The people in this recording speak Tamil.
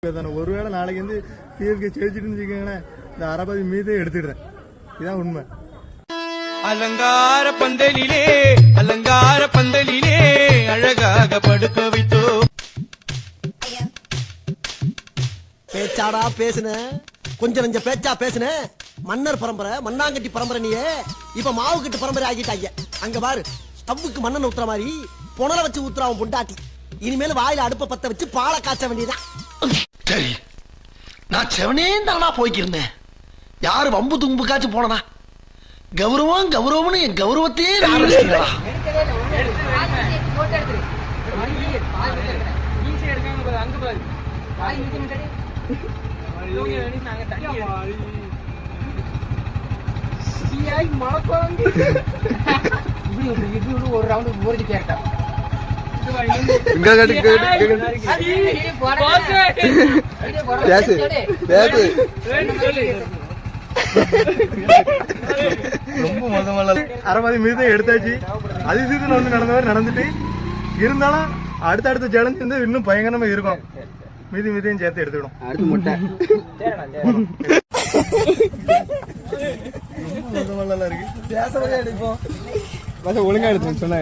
ஒருவேளை நாளைக்கு வந்து சிஎஸ்கே ஜெயிச்சிட்டுன்னு வச்சுக்கோங்களேன், இந்த அரபாதி மீதே எடுத்துடுறேன். இதான் உண்மை. அலங்கார பந்தலிலே அழகாக படுக்க வைத்தோ. பேச்சாடா பேசுன, கொஞ்சம் நஞ்ச பேச்சா பேசுன. மன்னர் பரம்பரை, மண்ணாங்கட்டி பரம்பரை. நீயே இப்ப மாவு கட்டு பரம்பரை ஆகிட்டாங்க. அங்க பாரு, ஸ்டவ்வுக்கு மண்ணெண்ண ஊத்துற மாதிரி புனல வச்சு ஊத்துறான் பொண்டாட்டி. இனிமேல் வாயில அடுப்ப பத்த வச்சு பாலை காய்ச்ச வேண்டியதான். சரி, நான் செவனே தானா போய்க்கிருந்தேன். யாரு வம்பு தும்புக்காச்சும் போனனா? கௌரவம் கௌரவம்னு என் கௌரவத்தையே ஒரு ரவுண்டு ஊருக்கு கேட்டேன். ரொம்ப மோசமான அரபாதி மீதே எடுத்தாச்சு. அதிசீதனம் வந்து நடந்த மாதிரி நடந்துட்டு இருந்தாலும் அடுத்த சேலஞ்ச் வந்து இன்னும் பயங்கரமா இருக்கும். மீதியும் சேர்த்து எடுத்துக்கணும். இருக்கு. ஒழுங்கா எடுத்து சொன்னா